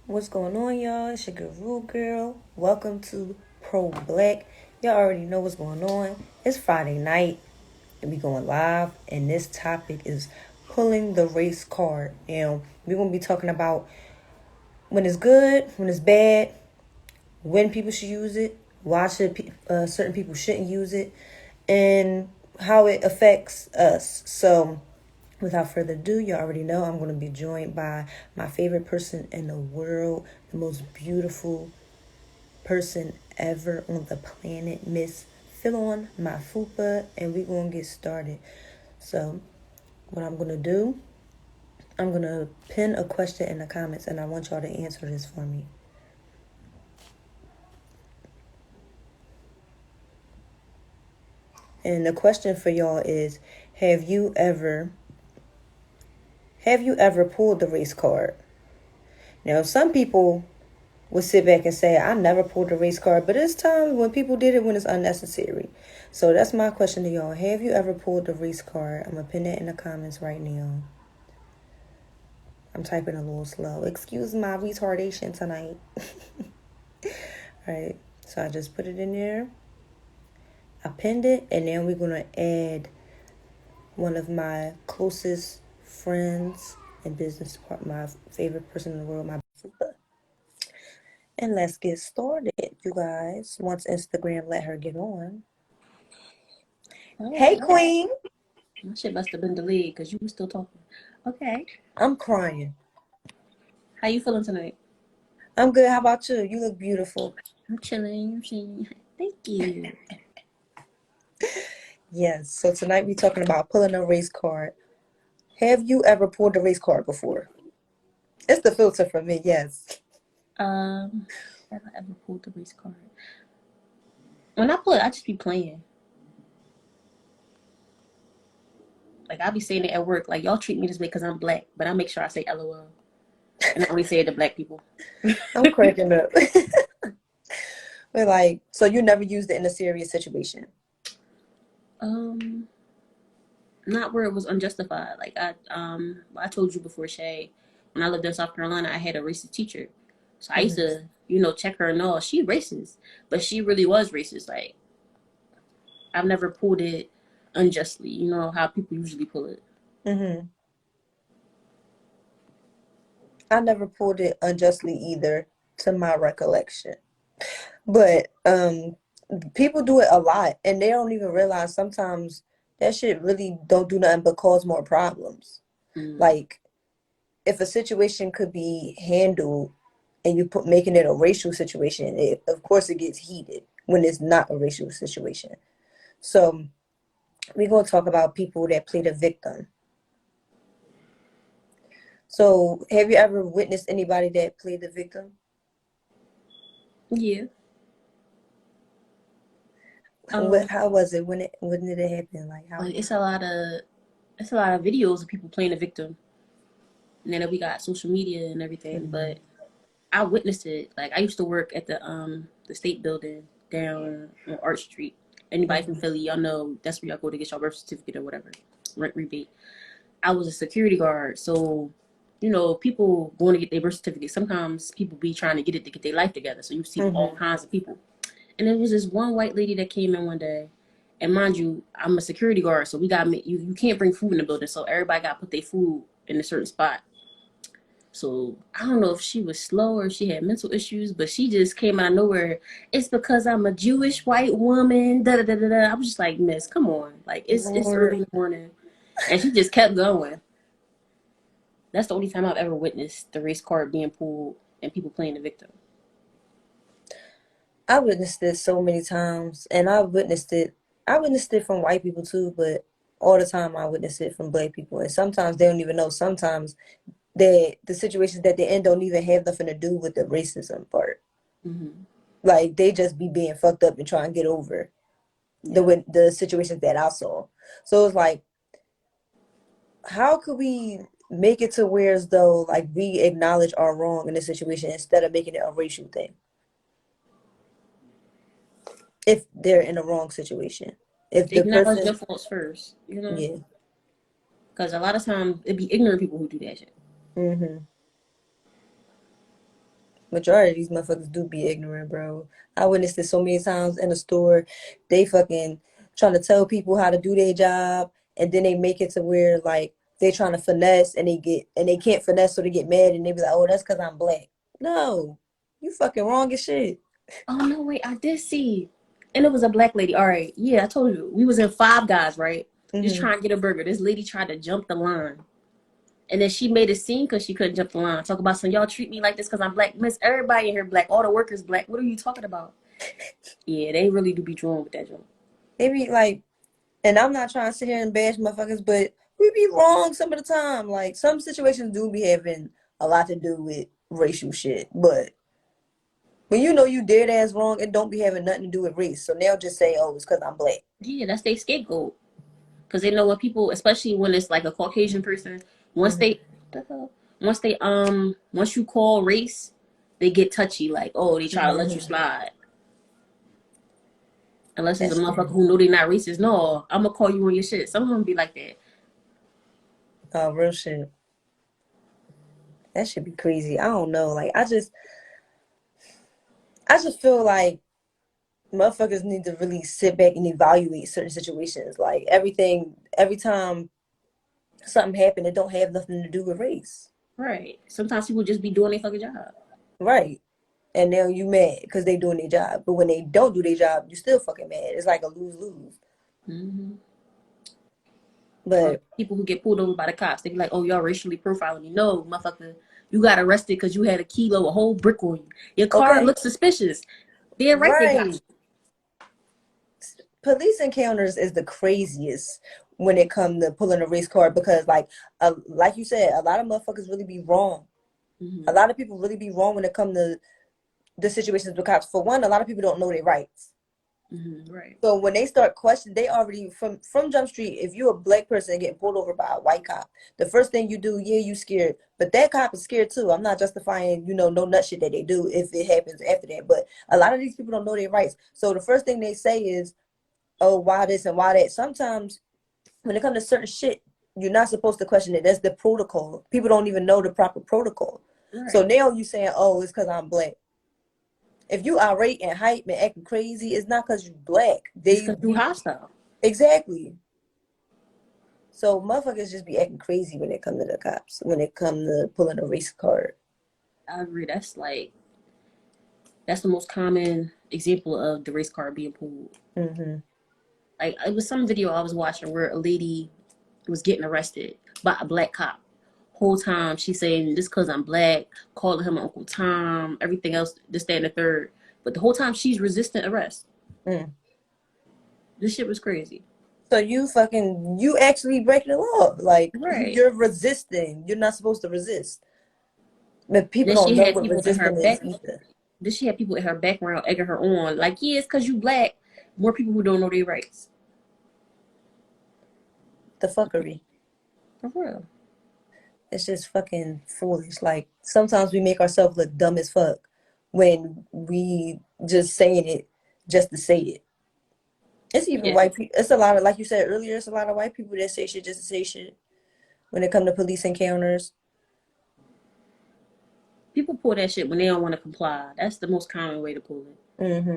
What's going on, y'all? It's your Guru Girl. Welcome to ProBLK. Y'all already know what's going on. It's Friday night, and we going live. And this topic is pulling the race card. And we're gonna be talking about when it's good, when it's bad, when people should use it, why certain people shouldn't use it, and how it affects us. So, without further ado, you already know I'm going to be joined by my favorite person in the world, the most beautiful person ever on the planet, Miss Philon Mafupa, and we're going to get started. So, what I'm going to do, I'm going to pin a question in the comments, and I want y'all to answer this for me. And the question for y'all is, have you ever pulled the race card? Now, some people would sit back and say, I never pulled the race card, but it's times when people did it when it's unnecessary. So that's my question to y'all. Have you ever pulled the race card? I'm going to pin that in the comments right now. I'm typing a little slow. Excuse my retardation tonight. All right, so I just put it in there. I pinned it, and now we're going to add one of my closest friends and business partner, my favorite person in the world, my sister. And let's get started, you guys. Once Instagram let her get on. Hey, Queen. My shit must have been delayed because you were still talking. Okay. I'm crying. How you feeling tonight? I'm good. How about you? You look beautiful. I'm chilling. Thank you. Yes. So tonight we're talking about pulling a race card. Have you ever pulled a race card before? It's the filter for me. Yes. Have I ever pulled the race card? When I pull it, I just be playing. Like I be saying it at work. Like y'all treat me this way because I'm black, but I make sure I say LOL, and I only say it to black people. I'm cracking up. But like, so you never used it in a serious situation? Not where it was unjustified. Like I told you before, Shay. When I lived in South Carolina, I had a racist teacher, so I used to, check her and all. She racist, but she really was racist. Like I've never pulled it unjustly. You know how people usually pull it. Mm-hmm. I never pulled it unjustly either, to my recollection. But people do it a lot, and they don't even realize sometimes that shit really don't do nothing but cause more problems. Like, if a situation could be handled and you put making it a racial situation, of course it gets heated when it's not a racial situation. So we're gonna talk about people that play the victim. So have you ever witnessed anybody that played the victim? Yeah. How was it when did it happen? Like how? Like it's a lot of videos of people playing the victim. And then we got social media and everything. But I witnessed it. Like I used to work at the state building down on Arch Street. Anybody from Philly, y'all know that's where y'all go to get your birth certificate or whatever. Rent rebate. I was a security guard, so people going to get their birth certificate. Sometimes people be trying to get it to get their life together. So you see all kinds of people. And there was this one white lady that came in one day. And mind you, I'm a security guard, so we got you can't bring food in the building, so everybody got to put their food in a certain spot. So I don't know if she was slow or she had mental issues, but she just came out of nowhere. It's because I'm a Jewish white woman. Da da da da. Da. I was just like, Miss, come on, like it's early in the morning, and she just kept going. That's the only time I've ever witnessed the race card being pulled and people playing the victim. I witnessed this so many times, and I witnessed it. I witnessed it from white people too, but all the time I witnessed it from black people, and sometimes they don't even know. Sometimes the situations that they in don't even have nothing to do with the racism part. Like they just be being fucked up and trying to get over the situations that I saw. So it's like, how could we make it to where as though like we acknowledge our wrong in this situation instead of making it a racial thing? If they're in a wrong situation, if the Acknowledge your person, faults first, yeah, because a lot of times it be ignorant people who do that shit. mm-hmm. Majority of these motherfuckers do be ignorant, bro. I witnessed this so many times in the store. They fucking trying to tell people how to do their job, and then they make it to where like they trying to finesse, and they can't finesse, so they get mad, and they be like, "Oh, that's because I'm black." No, you fucking wrong as shit. Oh no, wait, I did see. And it was a black lady. All right. Yeah, I told you. We was in Five Guys, right? Just Hmm. trying to get a burger. This lady tried to jump the line. And then she made a scene because she couldn't jump the line. Talk about some y'all treat me like this because I'm black. Miss, everybody in here black. All the workers black. What are you talking about? Yeah, they really do be drawn with that joke. They be like, and I'm not trying to sit here and bash motherfuckers, but we be wrong some of the time. Like some situations do be having a lot to do with racial shit, but when you know you dead ass wrong, it don't be having nothing to do with race. So they'll just say, "Oh, it's because I'm black." Yeah, that's their scapegoat. Because they know what people, especially when it's like a Caucasian person, once Hmm. they, once you call race, they get touchy. Like, oh, they try to let you Hmm. slide. Unless it's a That motherfucker shit, who know they not racist. No, I'm gonna call you on your shit. Some of them be like that. real shit. That should be crazy. I don't know. Like I just feel like motherfuckers need to really sit back and evaluate certain situations. Like every time something happen, it don't have nothing to do with race, Right. Sometimes people just be doing their fucking job. right? And now you mad because they doing their job, but when they don't do their job, you still fucking mad. It's like a lose lose. Mm-hmm. Or But people who get pulled over by the cops, they be like, "Oh, y'all racially profiling me." No, motherfucker, you got arrested because you had a kilo, a whole brick on you. Your car okay, looks suspicious. They're right. They got right. Police encounters is the craziest when it comes to pulling a race card because like you said, a lot of motherfuckers really be wrong. you. A Mm-hmm. lot of people really be wrong when it comes to the situations with cops. For one, a lot of people don't know their rights. Mm-hmm. Right. So when they start questioning, they already from Jump Street. If you're a black person getting pulled over by a white cop, the first thing you do, yeah, you scared, but that cop is scared too. I'm not justifying, no nut shit that they do if it happens after that. But a lot of these people don't know their rights. So the first thing they say is, "Oh, why this and why that?" Sometimes when it comes to certain shit, you're not supposed to question it. That's the protocol. People don't even know the proper protocol. So Right. now you saying, "Oh, it's because I'm black." If you irate and hype and acting crazy, it's not because you black. It's They because you you hostile. exactly. So motherfuckers just be acting crazy when it come to the cops. When it come to pulling a race card. I agree. That's the most common example of the race car being pulled. Hmm. Like it was some video I was watching where a lady was getting arrested by a black cop. Whole time she's saying this because I'm black, calling him Uncle Tom, everything else, this, that, and the third. But the whole time she's resisting arrest. Mm. This shit was crazy. So you actually breaking the law. Like Right. you're resisting. You're not supposed to resist. But people Then don't she know had what people in her resisting is back. either. Then she had people in her background egging her on, like, yeah, it's because you black. More people who don't know their rights. The fuckery. For real. It's just fucking foolish. Like sometimes we make ourselves look dumb as fuck when we just saying it just to say it. It's even Yeah. white people. It's a lot of, like you said earlier, it's a lot of white people that say shit just to say shit when it come to police encounters. People pull that shit when they don't want to comply. That's the most common way to pull it. Hmm.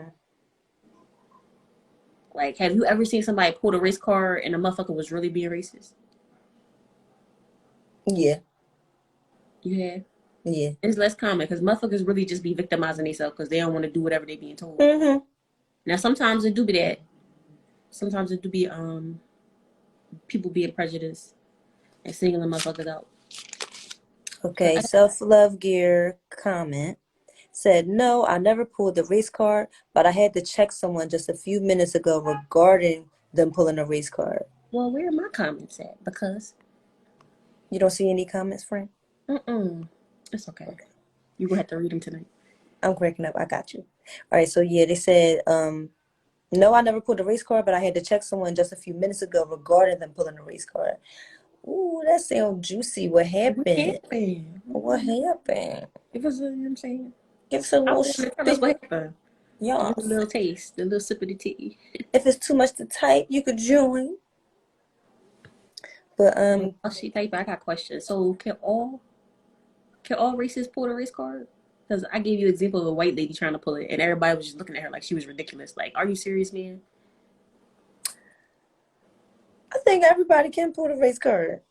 Like, have you ever seen somebody pull a race car and the motherfucker was really being racist? Yeah, You have? yeah. It's less common because motherfuckers really just be victimizing themselves because they don't want to do whatever they being told. Hmm. Now, sometimes it do be that. Sometimes it do be people being prejudiced and singling motherfuckers out. But Okay, self-love gear comment said, no, I never pulled the race card, but I had to check someone just a few minutes ago regarding them pulling a race card. well, where are my comments at? Because You don't see any comments, friend? it's okay. Okay. You gonna have to read them tonight. I'm cracking up. I got you. All right, so yeah, they said, no, I never pulled a race card, but I had to check someone just a few minutes ago regarding them pulling a race card. Ooh, that sounds juicy. What What happened? happened? What happened? It was, you know what I'm saying? Give us a I little want to tell us spit. what happened. Give us a Yes. little taste, a little sip of the tea. If it's too much to type, you could join. But Oh, she type. I got questions. So can all races pull the race card? Because I gave you an example of a white lady trying to pull it, and everybody was just looking at her like she was ridiculous. Like, are you serious, man? I think everybody can pull the race card.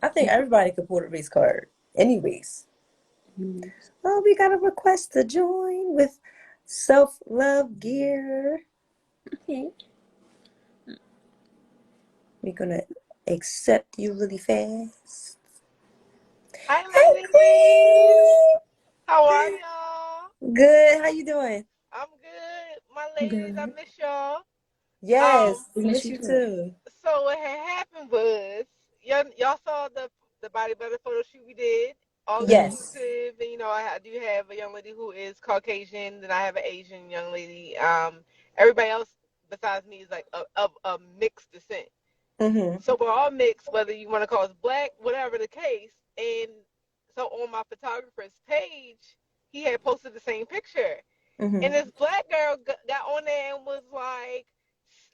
I think everybody can pull the race card. Anyways. Mhm. Oh, we got a request to join with self-love gear. Okay. We're gonna accept you really fast. Hi, Hey, ladies. Queen! How are y'all? Good. How you doing? I'm good. My ladies, I Good. miss y'all. Um, Yes, We miss miss you you too. too. so what had happened was y'all saw the body butter photo shoot we did, all Mhm. Yes. inclusive, and I do have a young lady who is Caucasian, then I have an Asian young lady. Everybody else besides me is like of a mixed descent. Mm-hmm. So we're all mixed, whether you want to call us black, whatever the case. And so on my photographer's page, he had posted the same picture. And Mm-hmm. this black girl got on there and was like,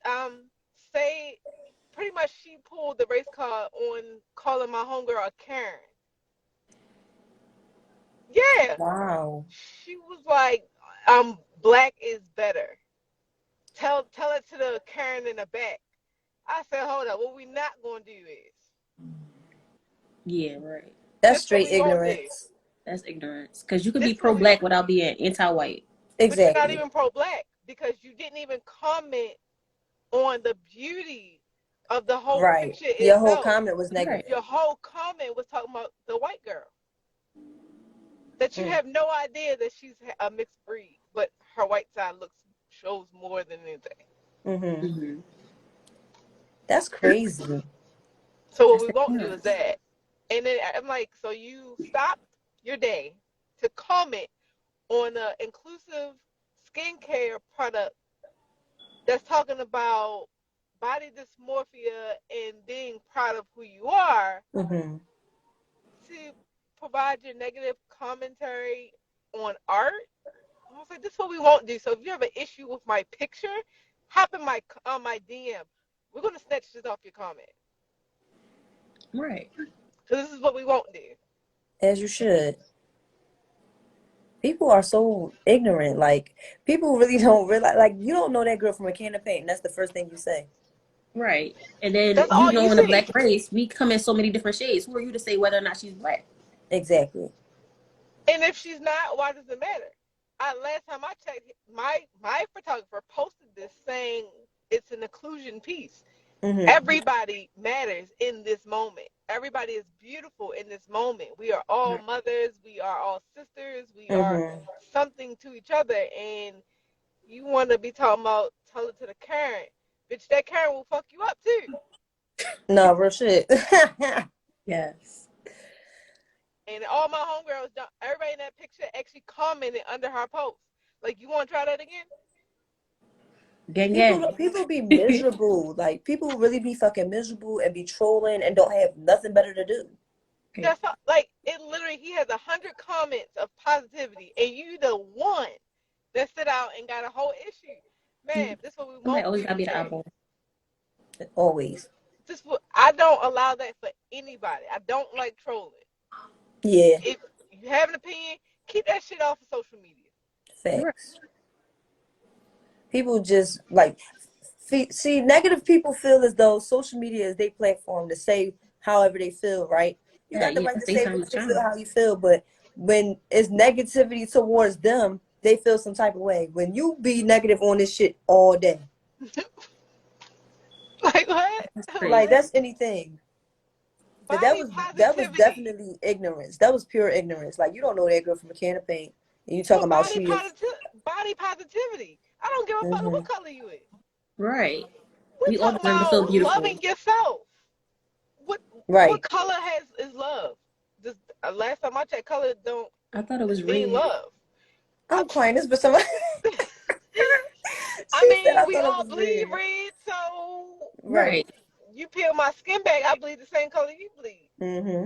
um, say, pretty much she pulled the race card on calling my homegirl a Karen. Yeah. Wow. She was like, black is better. Tell it to the Karen in the back. I said, hold up, what we not gonna do is Yeah, right. That's this what straight we won't do. ignorance. That's ignorance. Because you could be This what we pro-black without being anti-white. but you're not Exactly. even pro-black because you didn't even comment on the beauty of the whole Right. picture Your whole itself. comment was Right. negative. Your whole comment was talking about the white girl, that you Mm. have no idea that she's a mixed breed, but her white side looks shows more than anything. Mm-hmm. Mm-hmm. That's crazy. So what That's we the won't do is ignorance. that. And then I'm like, so you stopped your day to comment on an inclusive skincare product that's talking about body dysmorphia and being proud of who you are, Mm-hmm. to provide your negative commentary on art. I was like, this is what we won't do. So if you have an issue with my picture, hop in my DM. We're gonna snatch this off your comment. Right. So this is what we won't do. As you should. People are so ignorant. Like people really don't realize. Like you don't know that girl from a can of paint. And that's the first thing you say. Right. And then That's you all you know in the see. black race, we come in so many different shades. Who are you to say whether or not she's black? Exactly. And if she's not, why does it matter? Last time I checked, my photographer posted this saying it's an inclusion piece. Mm-hmm. Everybody matters in this moment. Everybody is beautiful in this moment. We are all Right. mothers. We are all sisters. We are Mm-hmm. something to each other. And you want to be talking about tell it to the Karen. Bitch, that Karen will fuck you up too. No, real shit. Yes. And all my homegirls, everybody in that picture actually commented under her post. Like, you want to try that again? Gang People gang. people be miserable. Like people really be fucking miserable and be trolling and don't have nothing better to do. Okay. That's how, like, it literally, he has 100 comments of positivity, and you the one that sit out and got a whole issue. Man, this is what we Somebody won't always do gotta be the here. eyeball. Always. I don't allow that for anybody. I don't like trolling. Yeah. If you have an opinion, keep that shit off of social media. Right. Facts. People just like see negative people feel as though social media is their platform to say however they feel, right? You got the Yeah, right to say say something what to you feel shine. how you feel, but when it's negativity towards them, they feel some type of way. When you be negative on this shit all day, Like, what? That's like crazy. What? that's anything. But that Body was positivity. definitely ignorance. That was pure ignorance. Like you don't know that girl from a can of paint, and you talking But about she is. body positivity. I don't give a fuck what Hmm. color you is. Right. We're We all talking deserve to feel about beautiful. loving yourself. What what Right. color is love? Just last time I checked, color don't I thought it was mean red. love. I, I'm crying. This, but somebody. I She said, mean, "I we thought it all was bleed red." red, so Right. Right. you peel my skin back, I bleed the same color you bleed. Hmm.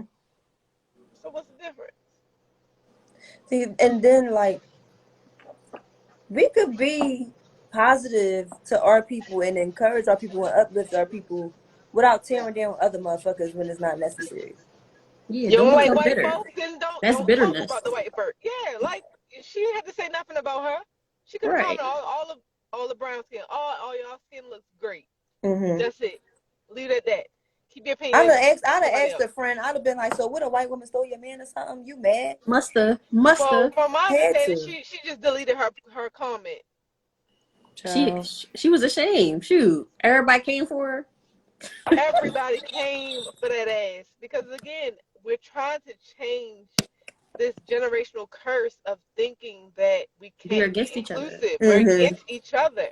So what's the difference? See, and then like we could be positive to our people and encourage our people and uplift our people without tearing down other motherfuckers when it's not necessary. Yeah, You don't don't like become white bitter. folks, then That's don't talk bitterness. about the white bird. Yeah, like she didn't have to say nothing about her. She could have Right. commented all the brown skin. All y'all skin looks great. Mm-hmm. That's it. Leave it at that. Keep your opinion to I'd have somebody asked else. a friend. I'd have been like, "So, what a white woman stole your man or something? You mad?" Musta. From my Had understanding, to. she just deleted her comment. She Child. she was ashamed. Shoot, everybody came for her. Everybody came for that ass because again, we're trying to change this generational curse of thinking that we We are can't be against each other. inclusive. We're Mm-hmm. against each other.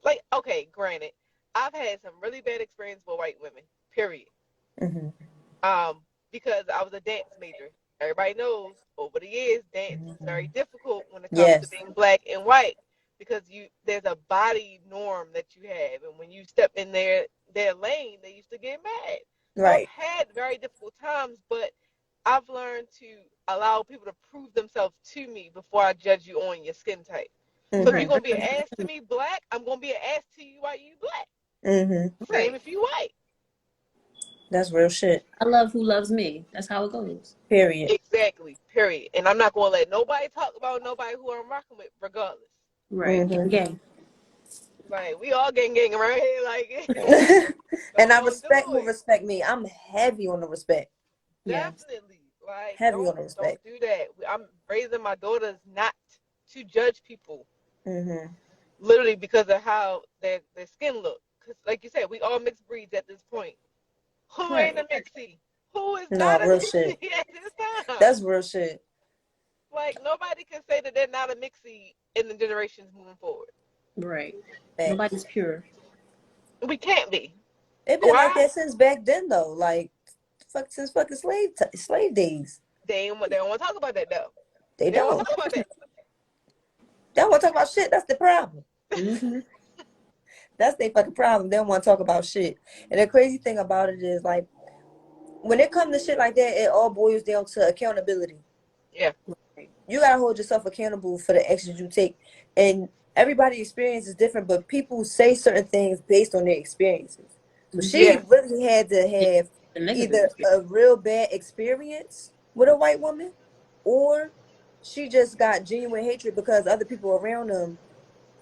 Like, okay, granted, I've had some really bad experience with white women. Period. Mm-hmm. Um, because I was a dance major. Everybody knows over the years, dance is very difficult when it comes to Yes. being black and white because there's a body norm that you have, and when you step in their lane, they used to get mad. So I've Right. had very difficult times, but I've learned to allow people to prove themselves to me before I judge you on your skin type. So if you're Right. Mm-hmm. gonna be an ass to me black, I'm gonna be an ass to you white you black. Mm-hmm. Same Right. if you white. That's real shit. I love who loves me. That's how it goes. Period. Exactly. Period. And I'm not gonna let nobody talk about nobody who I'm rocking with, regardless. Right. Mm-hmm. Gang. Like we all gang around here. Like And I don't do respect who it. respect me. I'm heavy on the respect. Yes. Definitely. Like Heavy don't on the respect. don't do that. I'm raising my daughters not to judge people Mm-hmm. literally because of how their skin look. Because like you said, we all mixed breeds at this point. Who ain't a Right. mixie? Who is No, not a real shit. mixie at this time? That's real shit. Like nobody can say that they're not a mixie in the generations moving forward. Right. Facts. Nobody's pure. We can't be. It been like Why? that since back then though. Like since fucking slave days. They don't want to talk about that though. They They don't want to don't. talk about that. They don't want to talk about shit. That's the problem. Mm-hmm. That's their fucking problem. They don't want to talk about shit. And the crazy thing about it is like when it comes to shit like that, it all boils down to accountability. Yeah. Right. You gotta hold yourself accountable for the actions you take. And everybody's experience is different, but people say certain things based on their experiences. So Mm-hmm. she Yeah. really had to have The negative either experience. a real bad experience with a white woman, or she just got genuine hatred because other people around them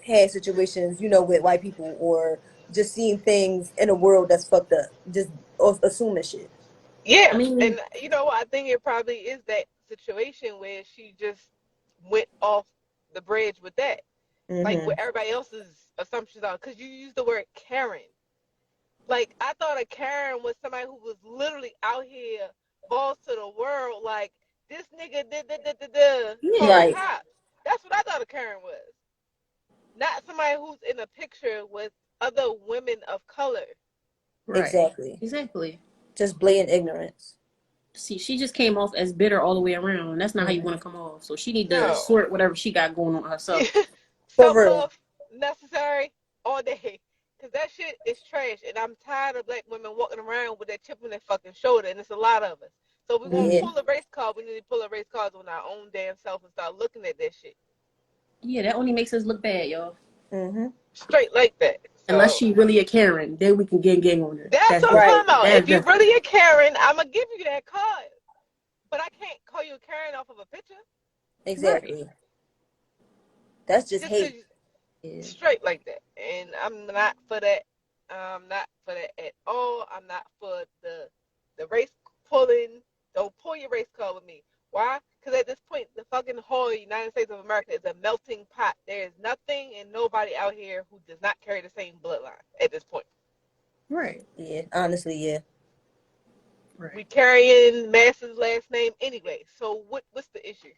had situations, with white people, or just seeing things in a world that's fucked up. Just assuming shit. I Yeah. mean, And you know what? I think it probably is that situation where she just went off the bridge with that. Like Mm-hmm. what everybody else's assumptions are. Because you use the word Karen. Like I thought a Karen was somebody who was literally out here balls to the world. Like this nigga did call the yeah. Right. cops. That's what I thought a Karen was. Not somebody who's in a picture with other women of color. Right. Exactly. Exactly. Just blatant ignorance. See, she just came off as bitter all the way around. That's not how you Mm-hmm. want to come off. So she need to No. sort whatever she got going on herself. For Self real. love necessary all day. Cause that shit is trash, and I'm tired of black women walking around with that chip on their fucking shoulder, and it's a lot of us. So if we're gonna Yeah. Mm-hmm. pull a race card, we need to pull a race card on our own damn self and start looking at that shit Yeah, that only makes us look bad, y'all. Mm-hmm. straight like that. Unless So she really a Karen, then we can gang on her. that's That's what I'm different. Right. talking about. That's If you're different. really a Karen, I'm gonna give you that card, but I can't call you a Karen off of a picture Right. Exactly. That's just just cause hate. Yeah. straight like that. And I'm not for that. I'm not for that at all. I'm not for the race pulling. Don't pull your race card with me. Why? Because at this point, the fucking whole United States of America is a melting pot. There is nothing and nobody out here who does not carry the same bloodline at this point. Right. Yeah. Honestly, yeah. We Right. carrying Master's last name anyway. So what's the issue?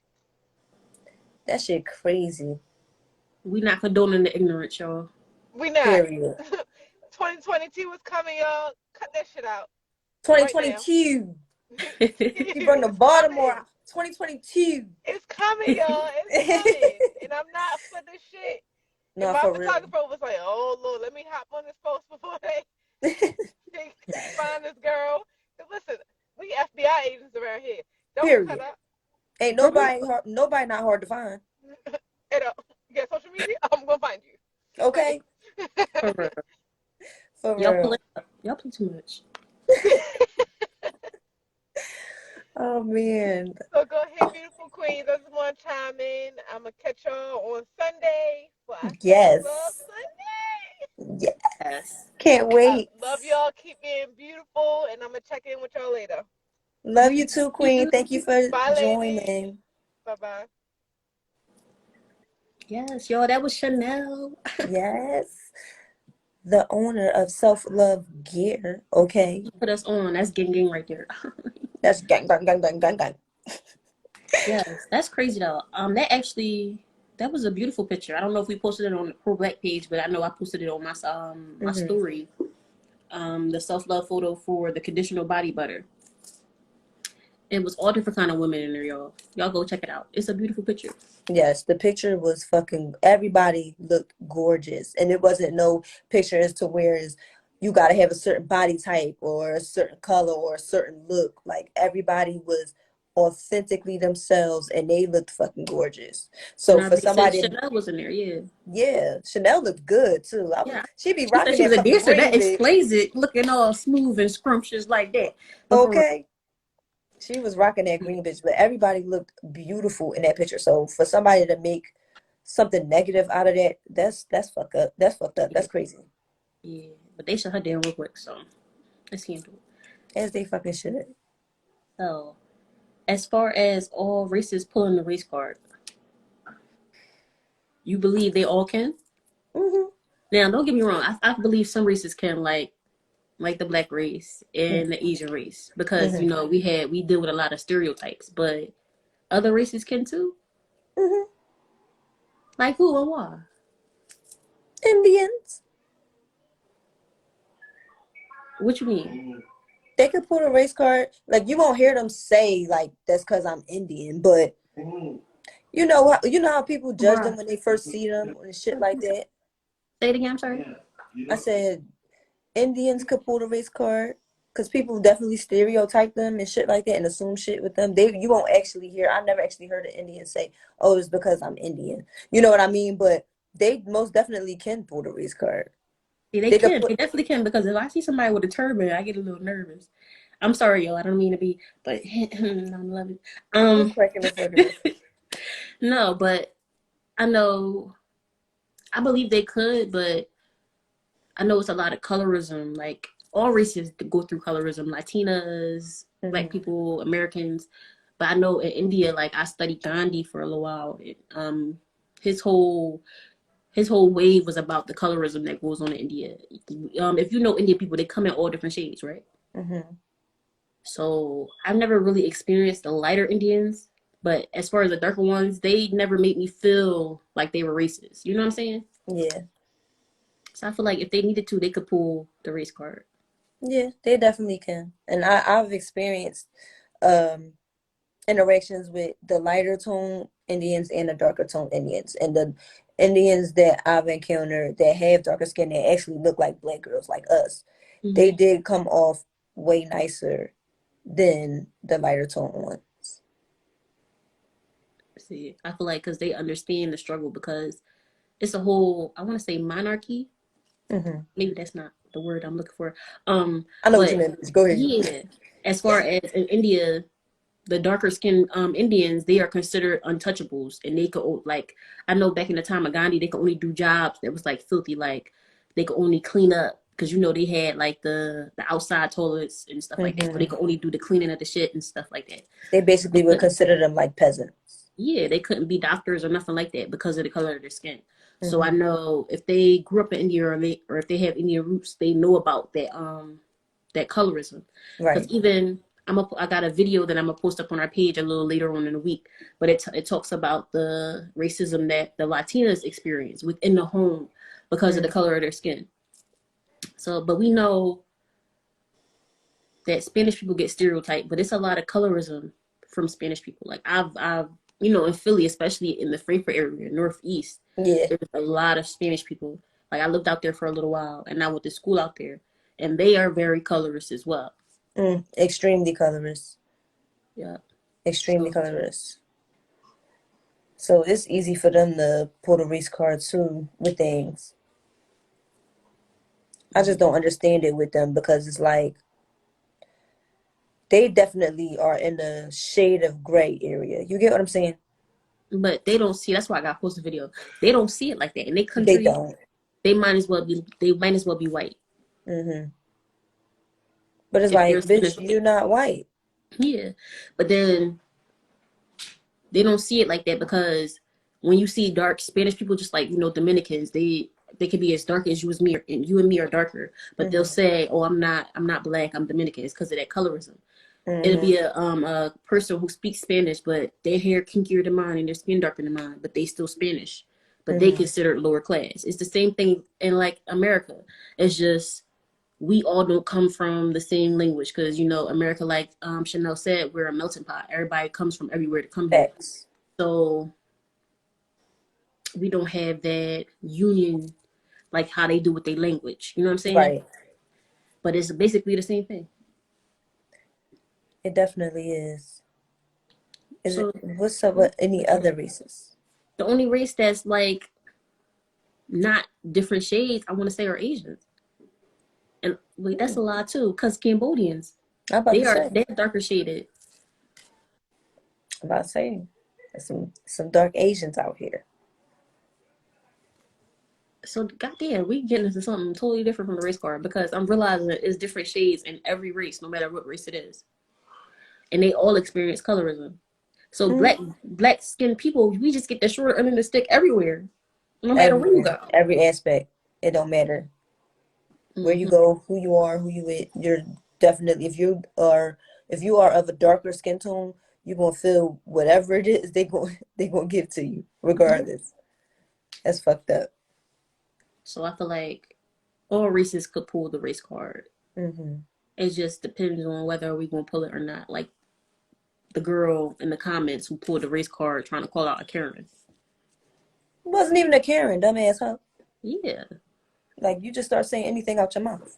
That shit crazy. We not condoning the ignorance, y'all. We not. Period. 2022 is coming, y'all. Cut that shit out right now. 2022. He brought the It's Baltimore coming. out. 2022. It's coming, y'all. It's coming. And I'm not for this shit. And No, my for real. photographer was like, oh, Lord, let me hop on this post before they find this girl. 'Cause listen, we FBI agents around here. Don't cut Period. up. Ain't For real. nobody not hard to find. And, you got social media? I'm going to find you. Okay? For real. For Y'all real. play up. Y'all play too much. Oh man. So go ahead, beautiful queens. I just want to chime in. I'm going to catch y'all on Sunday for our self-love Yes. Sunday. Yeah. Yes. Can't wait. Love y'all. Keep being beautiful. And I'm going to check in with y'all later. Love you too, Queen. You. Thank you for Bye, ladies. joining. Bye-bye. Yes, y'all. That was Chanel. Yes. The owner of Self Love Gear. Okay. Put us on. That's gang gang right there. That's gang, gang, gang, gang, gang, gang. Yes, that's crazy though. That was a beautiful picture. I don't know if we posted it on the Pro Black page, but I know I posted it on my Hmm. story. The self love photo for the conditional body butter. It was all different kind of women in there, y'all. Y'all go check it out. It's a beautiful picture. Yes, the picture was fucking, everybody looked gorgeous. And it wasn't no picture as to where is you got to have a certain body type or a certain color or a certain look. Like everybody was authentically themselves and they looked fucking gorgeous. And So our for big sis somebody, Chanel was in there. Yeah, yeah, Chanel looked good too. yeah. She be She said rocking she was that a fucking dancer. That green bitch. explains it. Looking all smooth and scrumptious like that. But for Okay. She was rocking that green bitch, but everybody looked beautiful in that picture. So for somebody to make something negative out of that, that's fucked up. That's fucked up. That's crazy. yeah, but they shut her down real quick. So let's handle it. As they fucking should. So as far as all races pulling the race card, you believe they all can? Hmm. Now, don't get me wrong. I believe some races can, like the black race and the Asian race, because Hmm. we deal with a lot of stereotypes. But other races can too. Hmm. Like who and why? Indians. What you mean? They could pull a race card. Like you won't hear them say like that's because I'm Indian, but you know how people judge them Bruh. when they first see them and shit like that. Say it again. I'm sorry. I said Indians could pull the race card because people definitely stereotype them and shit like that and assume shit with them. You won't actually hear. I never actually heard an Indian say, "Oh, it's because I'm Indian." You know what I mean? But they most definitely can pull the race card. Yeah, they They could can. put. They definitely can, because if I see somebody with a turban, I get a little nervous. I'm sorry, yo. I don't mean to be, but I'm loving. I'm Um, cracking the fucking up. no, but I know. I believe they could, but I know it's a lot of colorism. Like all races go through colorism. Latinas, Black Hmm. people, Americans. But I know in India, like I studied Gandhi for a little while. His whole his whole wave was about the colorism that goes on in India. If you know Indian people, they come in all different shades, right? Hmm. So I've never really experienced the lighter Indians, but as far as the darker ones, they never made me feel like they were racist. You know what I'm saying? Yeah, So I feel like if they needed to, they could pull the race card. yeah, they definitely can. And I've experienced um interactions with the lighter tone Indians and the darker tone Indians. And the Indians that I've encountered that have darker skin that actually look like black girls like us, they Mm-hmm. did come off way nicer than the lighter tone ones. See, I feel like because they understand the struggle, because it's a whole, I want to say monarchy. Hmm. Maybe that's not the word I'm looking for. I know what you But meant. Go ahead. yeah, as far as in India, the darker skinned Indians, they are considered untouchables, and they could like, I know back in the time of Gandhi, they could only do jobs that was like filthy, like they could only clean up, because they had like the outside toilets and stuff like that, so they Hmm. could only do the cleaning of the shit and stuff like that. They basically would But consider them like peasants. yeah, they couldn't be doctors or nothing like that because of the color of their skin. So I Hmm. know if they grew up in India, or if they have Indian roots, they know about that colorism. Because Right. even I got a video that I'm gonna post up on our page a little later on in the week, but it talks about the racism that the Latinas experience within the home because of the Mm. color of their skin. So, but we know that Spanish people get stereotyped, but it's a lot of colorism from Spanish people. Like I've in Philly, especially in the Frankfurt area, Northeast, Yeah. there's a lot of Spanish people. Like I lived out there for a little while, and I went to school out there, and they are very colorist as well. Extremely colorist. Yeah. Extremely So colorist. So it's easy for them to pull the race card too with things. I just mhm. don't understand it with them because it's like they definitely are in the shade of gray area. You get what I'm saying? But they don't see. That's why I got posted video. They don't see it like that in their They country. don't. They might as well be. They might as well be white Hmm. But it's if like, they're bitch, Spanish. you're not white. Yeah, but then they don't see it like that because when you see dark Spanish people, just like Dominicans, they can be as dark as you as me, and you and me are darker. But they'll Hmm. say, "Oh, I'm not black. I'm Dominican." It's because of that colorism. It'll Hmm. be a person who speaks Spanish, but their hair kinkier than mine and their skin darker than mine, but they still Spanish, but they Hmm. considered lower class. It's the same thing in like America. It's just we all don't come from the same language because America, like Chanel said, we're a melting pot. Everybody comes from everywhere to come here, Facts. so we don't have that union like how they do with their language. You know what I'm saying? Right. But it's basically the same thing. It definitely is. Is it? So What's up with any other races? the only race that's like not different shades, I want to say, are Asians. And wait, that's Hmm. a lie too, because Cambodians, I'm about to say. they're darker shaded. I'm about to say. There's some dark Asians out here. So goddamn, we getting into something totally different from the race card because I'm realizing that it's different shades in every race, no matter what race it is, and they all experience colorism. So Hmm. black skinned people, we just get the short end of the stick everywhere, no matter where you Everywhere, go. every aspect. It don't matter where you Hmm. go, who you are, who you with. You're definitely if you are of a darker skin tone, you're gonna feel whatever it is they gonna give to you regardless. That's fucked up. So I feel like all races could pull the race card. Hmm. It just depends on whether we gonna pull it or not. Like the girl in the comments who pulled the race card trying to call out a Karen. It wasn't even a Karen, dumbass, huh? Yeah. Like you just start saying anything out your mouth.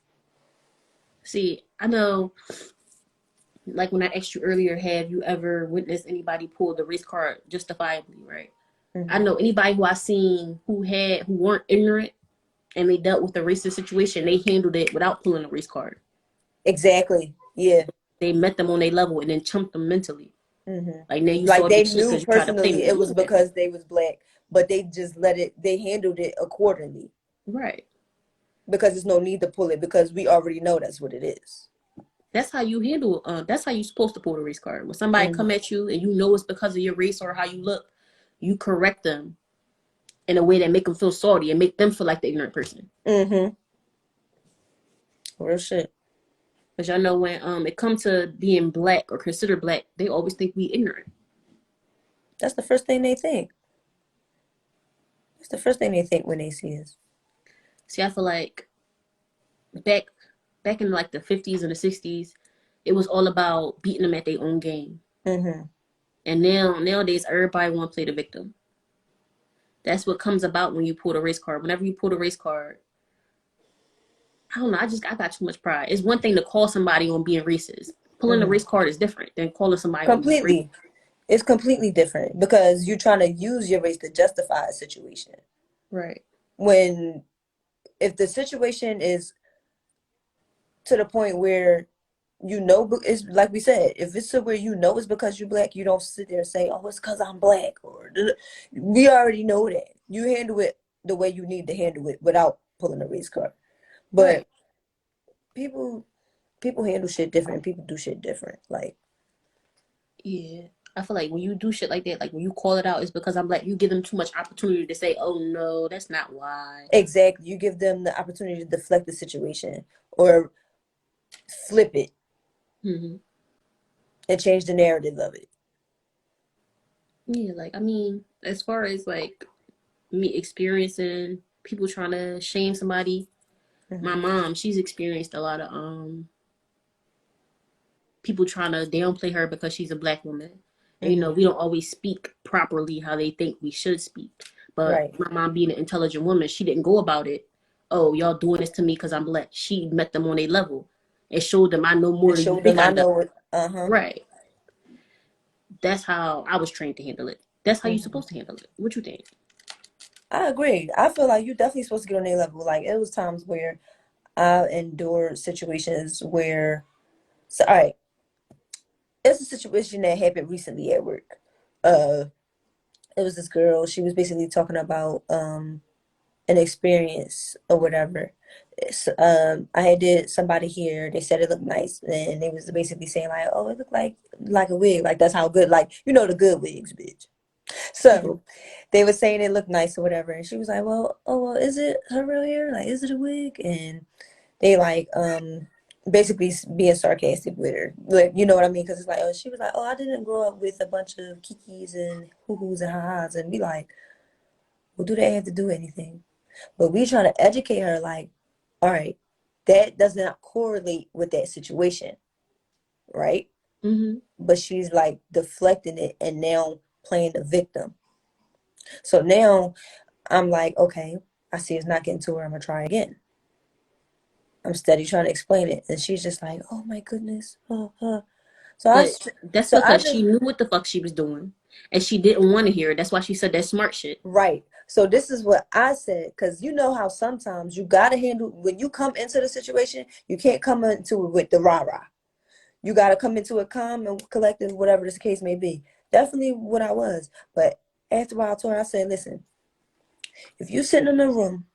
See, I know, like when I asked you earlier, have you ever witnessed anybody pull the race card justifiably, right? I Hmm. know anybody who I seen who weren't ignorant and they dealt with the racist situation, they handled it without pulling the race card. Exactly. Yeah. They met them on their level and then chumped them mentally. Hmm. Like now you Like salty they as shit knew because you tried to play personally it me. was Yeah. because they was black, but they just they handled it accordingly Right. because there's no need to pull it because we already know that's what it is. That's how you handle. That's how you supposed to pull the race card. When somebody Hmm. come at you and you know it's because of your race or how you look, you correct them in a way that make them feel salty and make them feel like the ignorant person. Hmm. Real shit. Because y'all know when it comes to being black or considered black, they always think we ignorant. That's the first thing they think. That's the first thing they think when they see us. See, I feel like back back in like the 50s and the 60s, it was all about beating them at their own game. Hmm. And nowadays everybody want to play the victim. That's what comes about when you pull the race card. Whenever you pull the race card, I don't know. I got too much pride. It's one thing to call somebody on being racist. Pulling the Hmm. race card is different than calling somebody on being racist. Completely. It's completely different because you're trying to use your race to justify a situation. Right. When if the situation is to the point where it's like we said, if it's to where it's because you're black, you don't sit there and say, oh, it's because I'm black, or we already know that you handle it the way you need to handle it without pulling a race card. But Right. people people handle shit different, people do shit different, like Yeah. I feel like when you do shit like that, like when you call it out, it's because I'm black. You give them too much opportunity to say, "Oh no, that's not why." exactly, you give them the opportunity to deflect the situation or flip it Hmm. and change the narrative of it. Yeah. Like I mean, as far as like me experiencing people trying to shame somebody, my Hmm. mom, she's experienced a lot of people trying to downplay her because she's a black woman. And Hmm. we don't always speak properly how they think we should speak. But Right. my mom being an intelligent woman, she didn't go about it. Oh, y'all doing this to me because I'm black. She met them on a level and showed them I know more And than you show think them I I know. know it. Uh-huh. Right. That's how I was trained to handle it. That's how you're Hmm. supposed to handle it. What you think? I agree. I feel like you're definitely supposed to get on their level. Like it was times where I endured situations where, so all right, it's a situation that happened recently at work. Uh, it was this girl. She was basically talking about an experience or whatever. I had did somebody here. They said it looked nice, and they was basically saying like, "Oh, it looked like a wig. Like that's how good. Like you know the good wigs, bitch." So they were saying it looked nice or whatever, and she was like, "Well, oh well, is it her real hair? Like, is it a wig?" And they like basically being sarcastic with her, like you know what I mean? Because it's like, oh, she was like, "Oh, I didn't grow up with a bunch of kikis and hoo hoos and ha ha's," and be like, "Well, do they have to do anything?" But we trying to educate her, like, all right, that does not correlate with that situation, right? Mm-hmm. But she's like deflecting it and now playing the victim. So now I'm like, okay, I see it's not getting to her. I'm gonna try again. I'm steady trying to explain it, and she's just like, oh my goodness, So I, But that's so I because she just knew what the fuck she was doing, and she didn't want to hear it. That's why she said that smart shit. right. So this is what I said, because you know how sometimes you gotta handle when you come into the situation, you can't come into it with the rah rah. You got to come into it calm and collective, whatever this case may be. Definitely what I was. But after a while, I told her, I said, listen, if you sitting in a room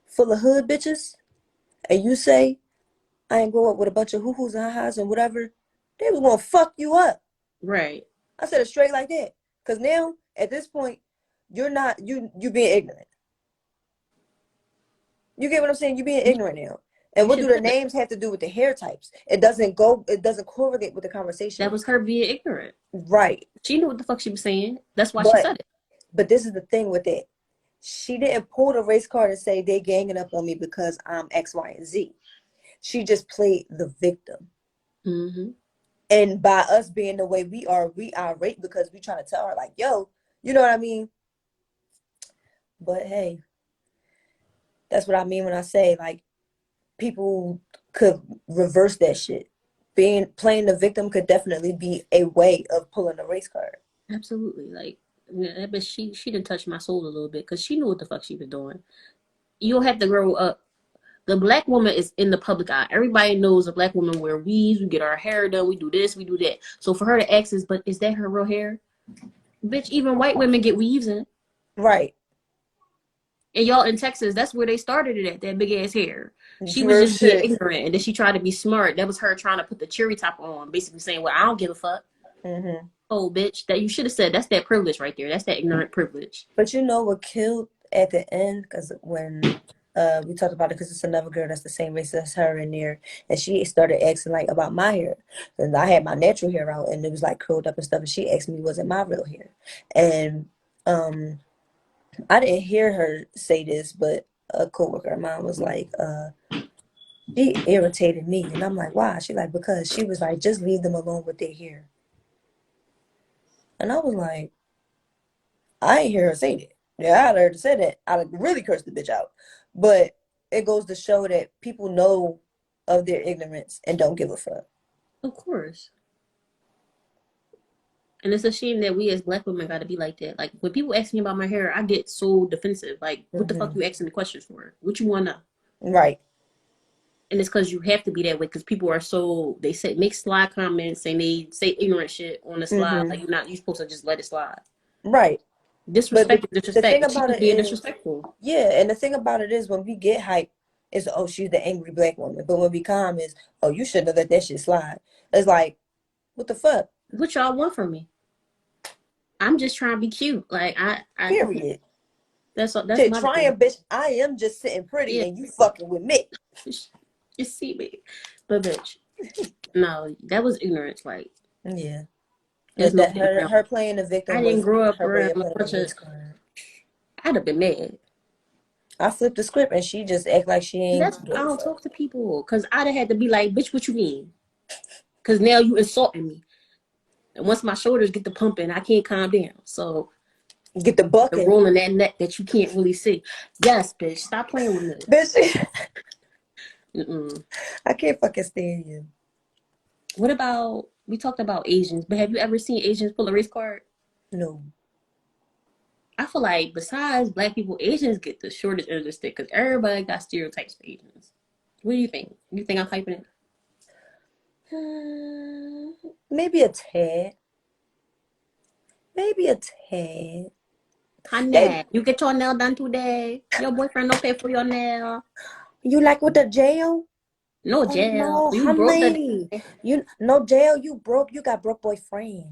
full of hood bitches and you say, I ain't grow up with a bunch of hoo-hoos and ha-has and whatever, they was going to fuck you up. Right. I said it straight like that. Because now, at this point, you're not, you being ignorant. You get what I'm saying? You're being ignorant now. And You what do should the have said names have to do with the hair types? it doesn't correlate with the that conversation. was her being ignorant. Right. She knew what the fuck she was saying. That's why she But said it. but this is the thing with it. She didn't pull the race card and say they ganging up on me because I'm X, Y, and Z. She just played the victim. Mm-hmm. And by us being the way we irate because we trying to tell her like, yo, you know what I mean? But hey, that's what I mean when I say like people could reverse that shit. Being playing the victim could definitely be a way of pulling the race card. Absolutely. Like, yeah, but she didn't touch my soul a little bit because she knew what the fuck she was doing. You don't have to grow up. The black woman is in the public eye. Everybody knows a black woman wear weaves. We get our hair done. We do this. We do that. So for her to ask is, but is that her real hair? Bitch, even white women get weaves in. Right. And y'all in Texas, that's where they started it at, that big ass hair. She was Real just being shit. ignorant and then she tried to be smart. That was her trying to put the cherry top on, basically saying, well, I don't give a fuck. Mm-hmm. Oh, bitch, that you should have said that's that privilege right there. That's that ignorant privilege. But you know what killed at the end? Because when we talked about it, because it's another girl that's the same race as her in there, and she started asking like about my hair, and I had my natural hair out, and it was like curled up and stuff, and she asked me was it my real hair, and um, I didn't hear her say this, but a coworker of mine was like, she irritated me, and I'm like, why? She like because she was like, just leave them alone with their hair, and I was like. I ain't hear her say that. Yeah, I'd heard her say that. I'd really cursed the bitch out. But it goes to show that people know of their ignorance and don't give a fuck. Of course. And it's a shame that we as black women got to be like that. Like when people ask me about my hair, I get so defensive. Like, what the fuck Hmm. you asking the questions for? What you want to know? Right. And it's because you have to be that way because people are so they say make slide comments and they say ignorant shit on the slide. Hmm. Like you're supposed to just let it slide. Right. But Disrespect is the disrespect, thing and she about was it being is, disrespectful. yeah, and the thing about it is when we get hype, it's oh she's the angry black woman. But when we calm is oh you shouldn't have let that shit slide. It's like what the fuck? What y'all want from me? I'm just trying to be cute. Like I Period. that's that's Shit, my thing. trying, bitch. I am just sitting pretty Yeah, and you fucking with me. you see me, but bitch, no, that was ignorance. Like Yeah. there's But no that getting around. her playing the I victim didn't was grow up her way around of a playing the bunch of. race card. I'd have been mad. I flipped the script and she just act like she That's ain't I give a don't fuck. talk to people because I'd have had to be like, bitch, what you mean? Because now you insulting me. And once my shoulders get to pumping, I can't calm down. So Get the the bucking. rolling that neck that you can't really see. Yes, bitch, stop playing with me. Bitch, Mm-mm. I can't fucking stand you. What about we talked about Asians, but have you ever seen Asians pull a race card? No. I feel like besides black people, Asians get the shortest end of the stick because everybody got stereotypes for Asians. What do you think? You think I'm hyping it? Maybe a tad. Maybe a tad. They, Honey, you get your nail done today. Your boyfriend don't pay for your nail. you like with the jail? No Oh jail. no, You broke the honey. You no jail. You broke. You got broke boyfriend.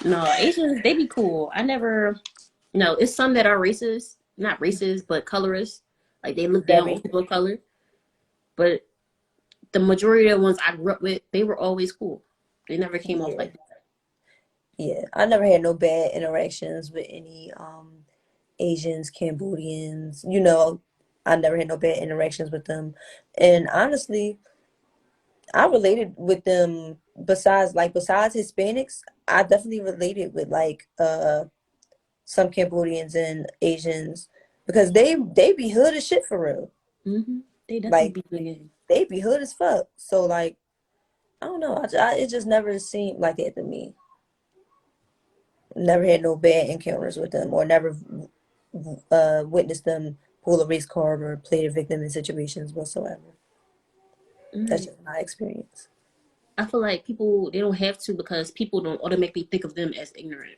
No, Asians, they be cool. I never no, it's some that are racist. Not racist, but colorist. Like they look down on Very. people of color. But the majority of the ones I grew up with, they were always cool. They never came off Yeah. like that. Yeah. I never had no bad interactions with any Asians, Cambodians. I never had no bad interactions with them. And honestly, I related with them besides Hispanics, I definitely related with like some Cambodians and Asians because they be hood as shit for real. They definitely Like be good. they be hood as fuck. So like I don't know. It just never seemed like that to me. Never had no bad encounters with them, or never witnessed them pull a race card or play the victim in situations whatsoever. That's Mm. just my experience. I feel like people they don't have to because people don't automatically think of them as ignorant.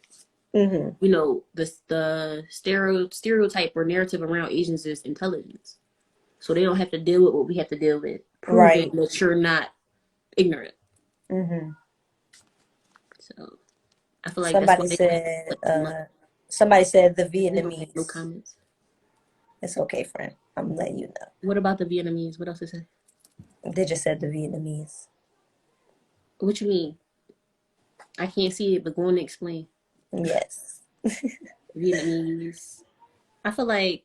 Hmm. You know, the stereotype or narrative around Asians is intelligence. So they don't have to deal with what we have to deal with, proving Right. that you're not ignorant. Hmm. So I feel like that's Somebody why they don't have to said, put them up. somebody said the We don't have no Vietnamese. comments. It's okay, friend. I'm letting you know. What about the Vietnamese? What else is it? They just said the Vietnamese. What you mean? I can't see it, but go on and explain. Yes. Vietnamese. I feel like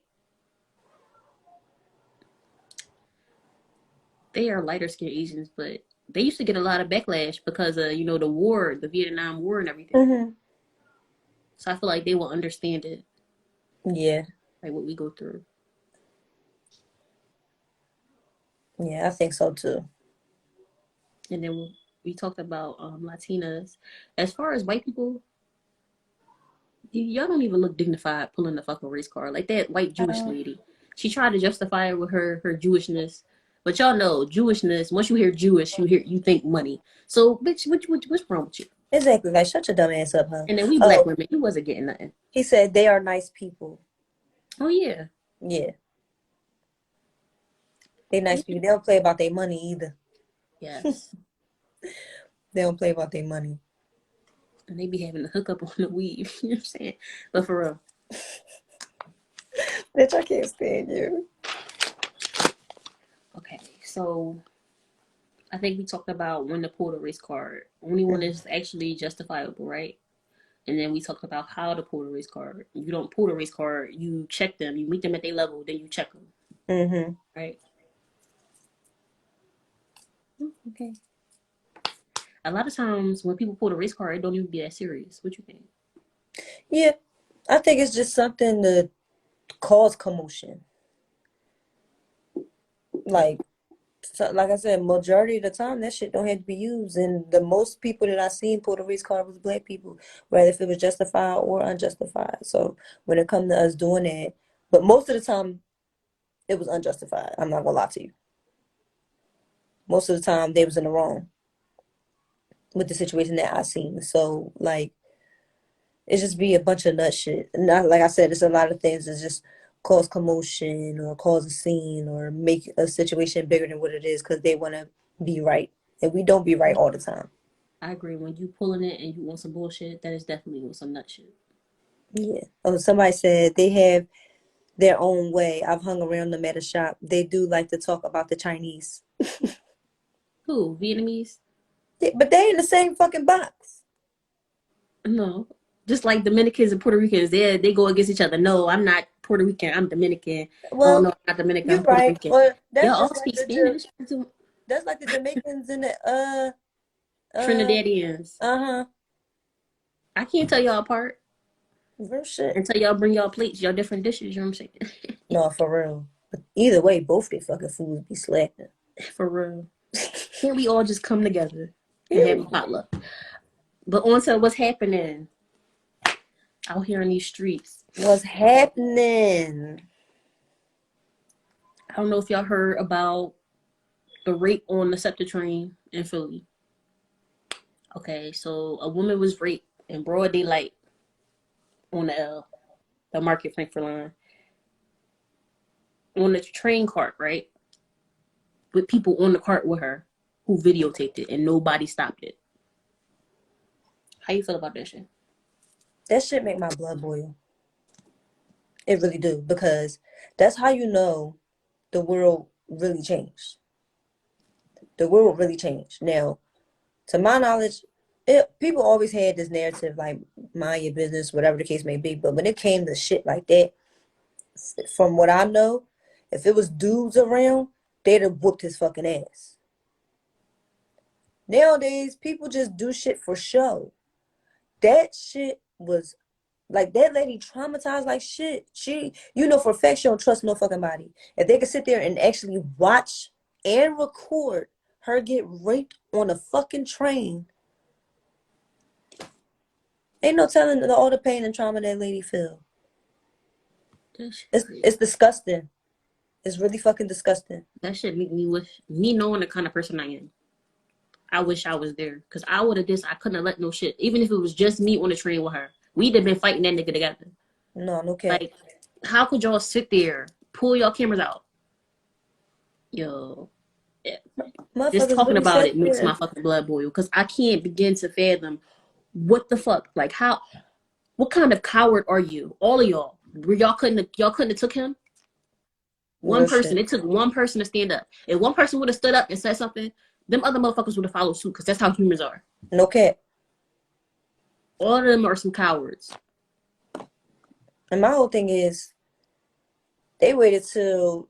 they are lighter skinned Asians, but they used to get a lot of backlash because of the war, the Vietnam War, and everything. Hmm. So I feel like they will understand it, Yeah. like what we go through. Yeah, I think so too. And then we talked about Latinas. As far as white people, y'all don't even look dignified pulling the fucking race car like that white Jewish Uh, lady. She tried to justify it with her Jewishness, but y'all know Jewishness. Once you hear Jewish, you think money. So bitch, what's wrong with you? exactly. Like, shut your dumb ass up, huh? And then we black Oh, women, you wasn't getting nothing. he said they are nice people. Oh yeah, Yeah, they nice people. They don't play about their money either. yes. They don't play about their money. And they be having to hook up on the weave. You know what I'm saying? But for real. Bitch, I can't stand you. Okay, so I think we talked about when to pull the race card. Only one is actually justifiable, right? And then we talked about how to pull the race card. You don't pull the race card, you check them, you meet them at their level, then you check them, Mm-hmm. right? Okay. A lot of times when people pull the race card, it don't even be that serious. What you think? Yeah, I think it's just something to cause commotion. Like, Like, like I said, majority of the time that shit don't have to be used. And the most people that I seen pull the race card was black people, whether if it was justified or unjustified. So when it come to us doing that, but most of the time it was unjustified. I'm not gonna lie to you. Most of the time they was in the wrong with the situation that I seen. So like it just be a bunch of nut shit. And like I said, it's a lot of things that just cause commotion or cause a scene or make a situation bigger than what it is because they want to be right. And we don't be right all the time. I agree. When you pulling it and you want some bullshit, that is definitely some nut shit. Yeah. Oh, somebody said they have their own way. I've hung around them at a shop. They do like to talk about the Chinese. Who? Vietnamese? But they in the same fucking box. No. Just like Dominicans and Puerto Ricans, they go against each other. No, I'm not Puerto Rican. I'm Dominican. Oh Well, no, I'm not Dominican. you're I'm Puerto right. Rican. Or Y'all all speak Spanish. that's like the Jamaicans and the Trinidadians. uh-huh. I can't tell y'all apart Real shit. until y'all bring y'all plates, y'all different dishes. You know what I'm saying? No, for real. But either way, both their fucking foods be slapping. For real. Can't we all just come together and have a Period. potluck? But on to what's happening out here in these streets. What's happening? I don't know if y'all heard about the rape on the SEPTA train in Philly. Okay, so a woman was raped in broad daylight on the Market Frankfurt line, on the train cart, right? With people on the cart with her who videotaped it and nobody stopped it. How you feel about that shit? That shit make my blood boil. It really do, because that's how you know the world really changed. The world really changed. Now, to my knowledge, people always had this narrative like mind your business, whatever the case may be. But when it came to shit like that, from what I know, if it was dudes around, they'd have whooped his fucking ass. Nowadays, people just do shit for show. That shit was like, that lady traumatized like shit. You know for a fact she don't trust no fucking body. If they could sit there and actually watch and record her get raped on a fucking train, ain't no telling all the pain and trauma that lady feel. It's disgusting. It's really fucking disgusting. That shit make me wish, me knowing the kind of person I am, I wish I was there. Because I would have I couldn't have let no shit. Even if it was just me on the train with her. We'd have been fighting that nigga together. No cap. Like, how could y'all sit there, pull y'all cameras out? Yo. Yeah. Just talking really about it makes there. my fucking blood boil. Because I can't begin to fathom what the fuck. Like, how, what kind of coward are you? All of y'all. Y'all couldn't have took him? One person. It took one person to stand up. If one person would have stood up and said something, them other motherfuckers would have followed suit, because that's how humans are. No cap. All of them are some cowards. And my whole thing is, they waited till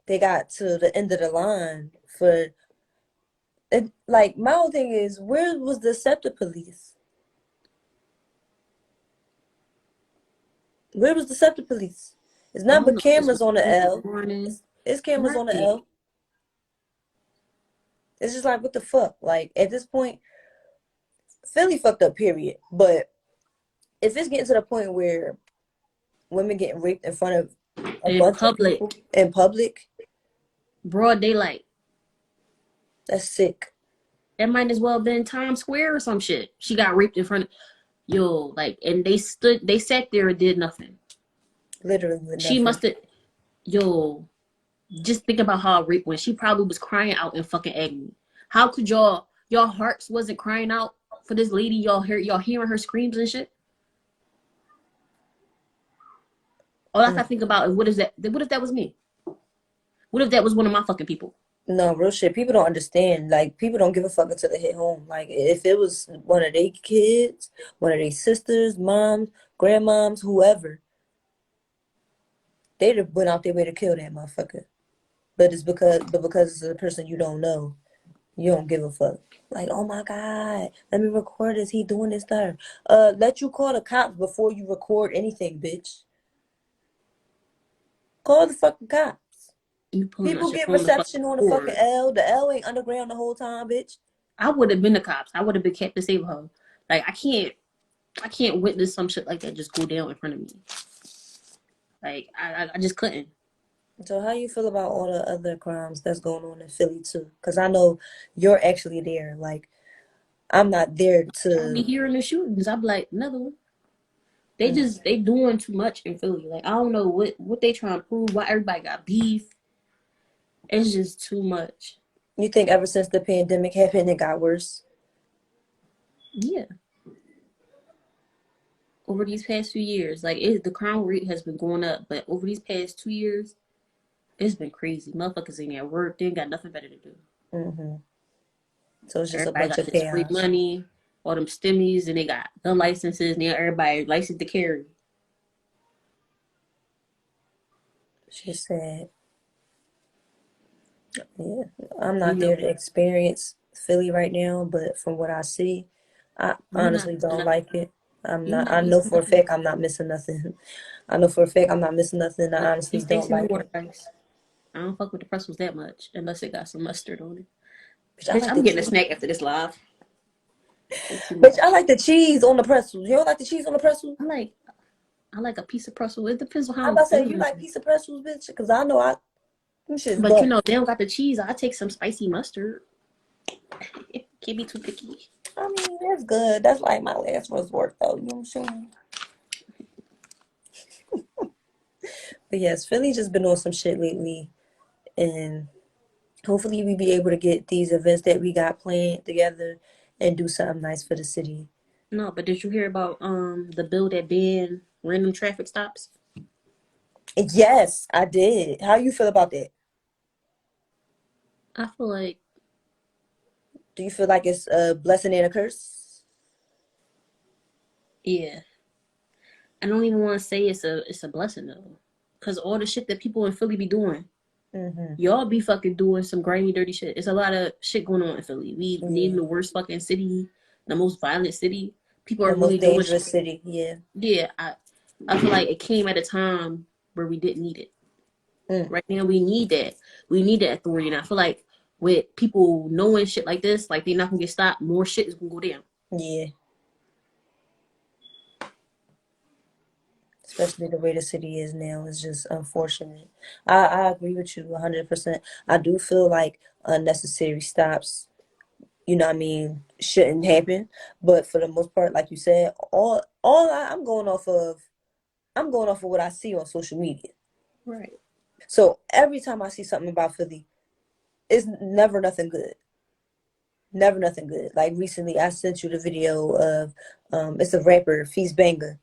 they got to the end of the line for it. Like, my whole thing is, where was the SEPTA police? Where was the SEPTA police? It's not but cameras on the L. It's cameras on the L. It's just like, what the fuck? Like, at this point, Philly fucked up, period. But if it's getting to the point where women getting raped in front of a bunch of people in public, broad daylight, that's sick. That might as well have been Times Square or some shit. She got raped in front of, yo, like, and they sat there and did nothing. Literally nothing. She must have, yo, just think about how rape went. She probably was crying out in fucking agony. How could y'all hearts wasn't crying out for this lady? Y'all hearing her screams and shit? All I can think about is, what if that was me? What if that was one of my fucking people? No, real shit. People don't understand. Like, people don't give a fuck until they hit home. Like, if it was one of their kids, one of their sisters, moms, grandmoms, whoever, they'd have went out their way to kill that motherfucker. But because it's a person you don't know, you don't give a fuck. Like, oh my God, let me record this. He doing this to her. Let you call the cops before you record anything, bitch. Call the fucking cops. People get reception on the fucking L. The L ain't underground the whole time, bitch. I would have been the cops. I would have been kept to save her. Like, I can't witness some shit like that just go down in front of me. Like, I just couldn't. So how you feel about all the other crimes that's going on in Philly too? Because I know you're actually there. Like, I'm not there to. I be hearing the shootings. I be like, another one. They doing too much in Philly. Like, I don't know what they trying to prove. Why everybody got beef? It's just too much. You think ever since the pandemic happened, it got worse? Yeah. Over these past few years, like, the crime rate has been going up, but over these past 2 years, it's been crazy. Motherfuckers ain't at work. They ain't got nothing better to do. Mm-hmm. So it's just everybody a bunch of chaos. Free money, all them stimmies, and they got gun licenses. Now everybody licensed to carry. She said, yeah, I'm not there to experience Philly right now, but from what I see, I honestly don't like it. I know for a fact I'm not missing nothing. I know for a fact I'm not missing nothing. I honestly don't like it. I don't fuck with the pretzels that much unless it got some mustard on it. Bitch, I'm getting a snack after this live. Bitch, I like the cheese on the pretzels. You don't like the cheese on the pretzels? I like a piece of pretzel. It depends on how I'm about to say, you like piece of pretzels, bitch? Because I know Them shit's But you butter. know, they don't got the cheese. I take some spicy mustard. Can't be too picky. I mean, that's good. That's like my last resort, though. You know what I'm saying? But yes, Philly just been on some shit lately, and hopefully we be able to get these events that we got planned together and do something nice for the city. No, but did you hear about the bill that banned random traffic stops? Yes, I did. How you feel about that? I feel like, Do you feel like it's a blessing and a curse? yeah. I don't even want to say it's a blessing though, cause all the shit that people in Philly be doing, Mm-hmm. y'all be fucking doing some grimy, dirty shit. It's a lot of shit going on in Philly. We named Yeah, the worst fucking city, the most violent city. People the are most really doing shit. dangerous city. Yeah. Yeah, I feel like it came at a time where we didn't need it. Mm. Right now, we need that. We need that authority, and I feel like with people knowing shit like this, like they're not gonna get stopped. More shit is gonna go down. Yeah. Especially the way the city is now is just unfortunate. I agree with you 100%. I do feel like unnecessary stops, you know what I mean, shouldn't happen. But for the most part, like you said, I'm going off of what I see on social media. Right. So every time I see something about Philly, it's never nothing good. Never nothing good. Like recently I sent you the video of it's a rapper, Feast Banger.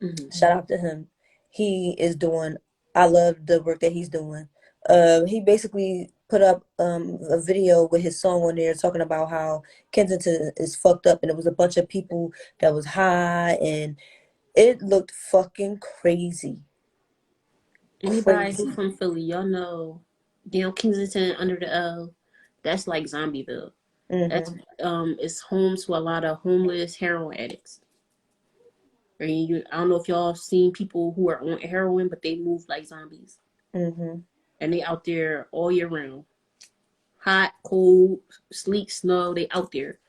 Mm-hmm. Shout out to him. He is doing, I love the work that he's doing. He basically put up a video with his song on there talking about how Kensington is fucked up and it was a bunch of people that was high and it looked fucking crazy. Anybody who Crazy. from Philly, y'all know, down Kensington under the L, that's like Zombieville. That's Mm-hmm. it's home to a lot of homeless heroin addicts. I don't know if y'all seen people who are on heroin, but they move like zombies, Mm-hmm. and they out there all year round, hot, cold, sleet, snow. They out there,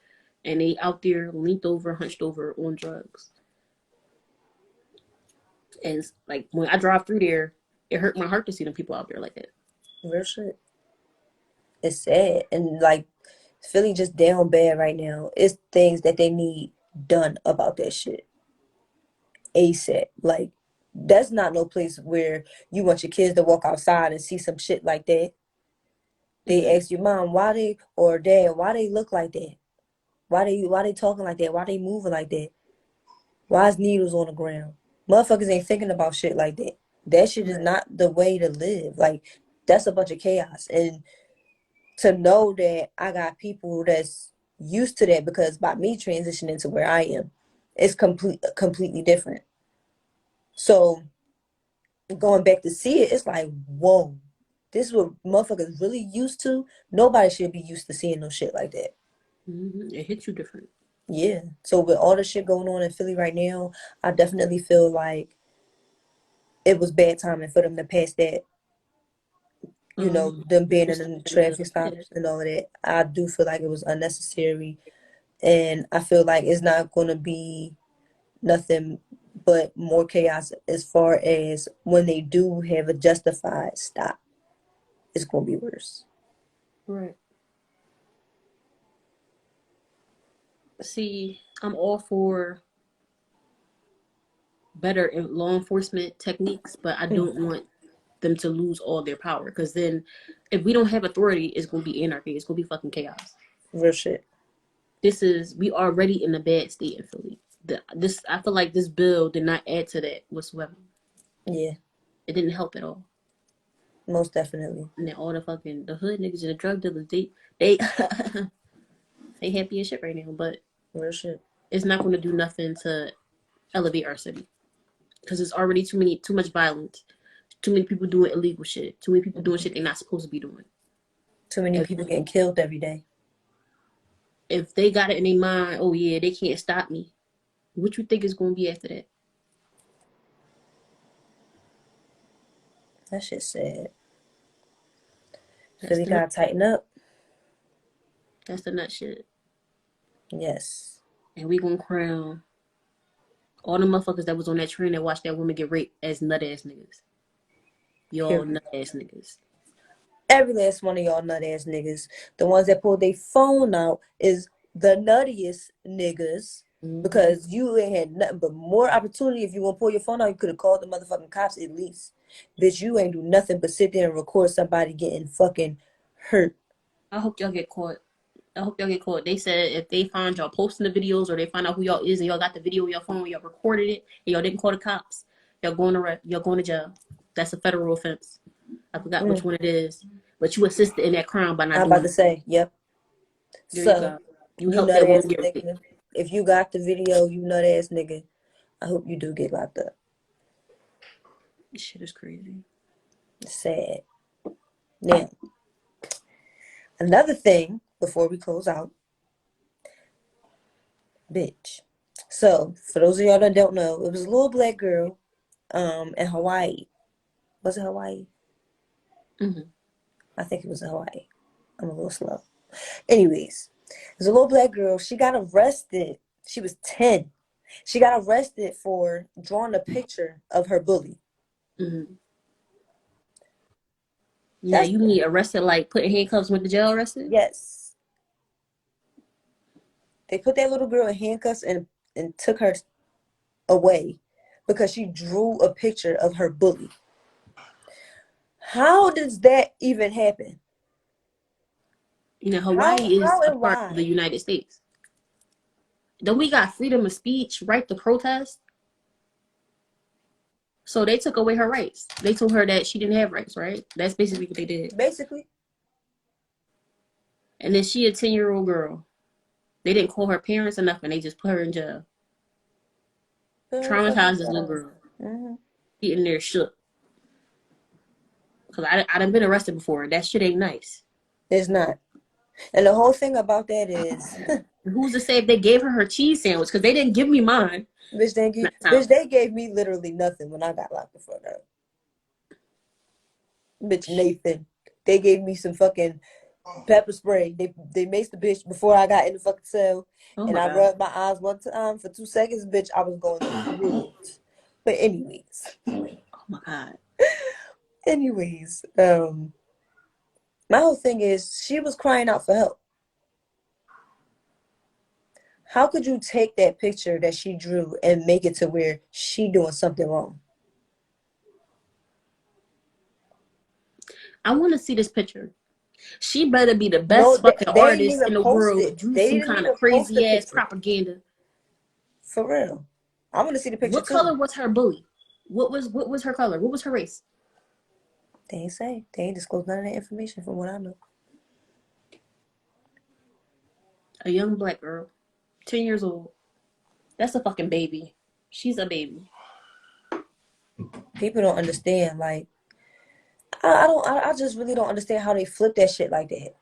and they out there leaned over, hunched over on drugs. And like when I drive through there, it hurt my heart to see them people out there like that. Real shit. It's sad. And like Philly just down bad right now. It's things that they need done about that shit. ASAP. Like that's not no place where you want your kids to walk outside and see some shit like that. They Mm-hmm. ask your mom why they or dad why they look like that. Why they talking like that? Why they moving like that? Why is needles on the ground? Motherfuckers ain't thinking about shit like that. That shit is Right. not the way to live. Like that's a bunch of chaos. And to know that I got people that's used to that because by me transitioning to where I am, it's completely different. So going back to see it, it's like, whoa, this is what motherfuckers really used to. Nobody should be used to seeing no shit like that. Mm-hmm. It hits you different. Yeah. So with all the shit going on in Philly right now, I definitely feel like it was bad timing for them to pass that, them banning the traffic Yeah. stops and all of that. I do feel like it was unnecessary. And I feel like it's not going to be nothing but more chaos as far as when they do have a justified stop. It's going to be worse. Right. See, I'm all for better law enforcement techniques, but I Mm, don't want them to lose all their power. Because then, if we don't have authority, it's gonna be anarchy. It's gonna be fucking chaos. real shit. We already in a bad state in Philly. I feel like this bill did not add to that whatsoever. Yeah, It didn't help at all. most definitely. And then all the hood niggas and the drug dealers, they they happy as shit right now. But Real shit. it's not gonna do nothing to elevate our city because it's already too much violence. Too many people doing illegal shit. Too many people doing Mhm. shit they're not supposed to be doing. Too many If people getting killed every day. if they got it in their mind, oh yeah, they can't stop me. What you think is gonna be after that? That shit sad. That's Philly the nut. gotta tighten up. That's the nut shit. Yes. And we gonna crown all the motherfuckers that was on that train that watched that woman get raped as nut ass niggas. Y'all Period. nut ass niggas. Every last one of y'all nut ass niggas. The ones that pulled their phone out is the nuttiest niggas. Because you ain't had nothing but more opportunity. If you want to pull your phone out, you could have called the motherfucking cops at least. Bitch, you ain't do nothing but sit there and record somebody getting fucking hurt. I hope y'all get caught. I hope y'all get caught. They said if they find y'all posting the videos or they find out who y'all is and y'all got the video on your phone, y'all recorded it, and y'all didn't call the cops, y'all going to jail. That's a federal offense. I forgot which one it is, but you assisted in that crime by not I'm about doing to it. say, yep. There you So, go. You you helped nut that woman ass get raped. nigga. If you got the video, you nut ass nigga. I hope you do get locked up. This shit is crazy. It's sad. Now, another thing before we close out, bitch. So, for those of y'all that don't know, it was a little black girl in Hawaii. Was it Hawaii? Mm-hmm. I think it was in Hawaii. I'm a little slow. Anyways, there's a little black girl. She got arrested. She was 10. She got arrested for drawing a picture of her bully. Mm-hmm. Now That's you mean arrested like putting handcuffs with the jail arrested? yes. They put that little girl in handcuffs and took her away because she drew a picture of her bully. How does that even happen? You know, Hawaii is How a and part of the why? United States. Then we got freedom of speech, right to protest. So they took away her rights. They told her that she didn't have rights, right? That's basically what they did. Basically. And then she a 10-year-old girl. They didn't call her parents or nothing. They just put her in jail. Traumatized this little girl. Mm-hmm. She in there shook. Because I done been arrested before. That shit ain't nice. It's not. And the whole thing about that is, Who's to say if they gave her cheese sandwich? Because they didn't give me mine. bitch, they gave me literally nothing when I got locked in front of her. Bitch, Nathan. They gave me some fucking pepper spray. They maced the bitch before I got in the fucking cell. Oh And my I God. rubbed my eyes one time for 2 seconds, bitch. I was going through it. But Oh my God. anyways, my whole thing is she was crying out for help. How could you take that picture that she drew and make it to where she doing something wrong? I want to see this picture. She better be the No, best fucking they didn't artist even in the post world. it. Drew They some didn't kind of even post the crazy ass picture. propaganda. For real. I want to see the picture What too. color was her bully? What was her color? What was her race? They ain't say. They ain't disclosed none of that information from what I know. A young black girl, 10 years old. That's a fucking baby. She's a baby. People don't understand. Like, I just really don't understand how they flip that shit like that.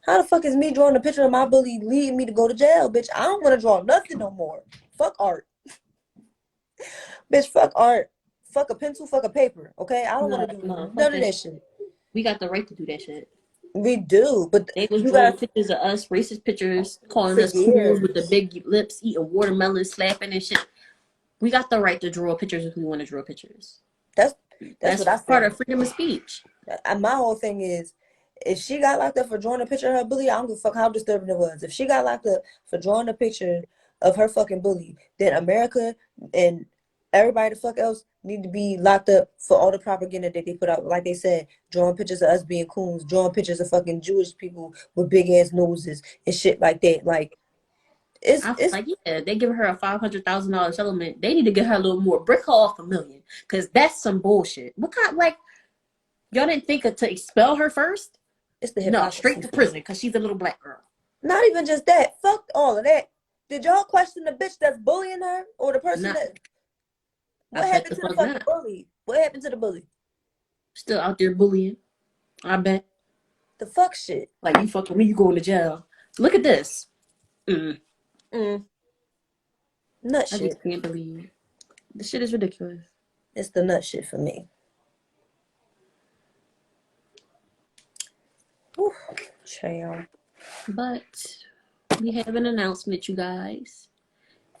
How the fuck is me drawing a picture of my bully leading me to go to jail, bitch? I don't want to draw nothing no more. Fuck art. Bitch, fuck art. Fuck a pencil, fuck a paper, okay? I don't want No, to do no, fuck none of that that shit. shit. We got the right to do that shit. We do, but They was you drawing gotta, pictures of us, racist pictures, calling for us coons with the years. big lips, eating watermelon, slapping and shit. We got the right to draw pictures if we want to draw pictures. That's That's what I part say. of freedom of speech. My whole thing is, if she got locked up for drawing a picture of her bully, I don't give a fuck how disturbing it was. If she got locked up for drawing a picture of her fucking bully, then America and everybody the fuck else need to be locked up for all the propaganda that they put out. Like they said, drawing pictures of us being coons, drawing pictures of fucking Jewish people with big ass noses and shit like that. Like I was it's like, yeah, they give her a $500,000 settlement. They need to get her a little more. Brick her off $1 million, because that's some bullshit. What kind, like, y'all didn't think of to expel her first? it's the No, straight hypocrisy. to prison because she's a little black girl. Not even just that. Fuck all of that. Did y'all question the bitch that's bullying her or the person Not, that I what bet happened the to the fuck fucking not. bully? What happened to the bully? Still out there bullying. I bet. The fuck shit. Like, you fuck with me, you going to jail. Look at this. Mm. Nut I shit. just can't believe. This shit is ridiculous. It's the nut shit for me. Whew. Child. But we have an announcement, you guys.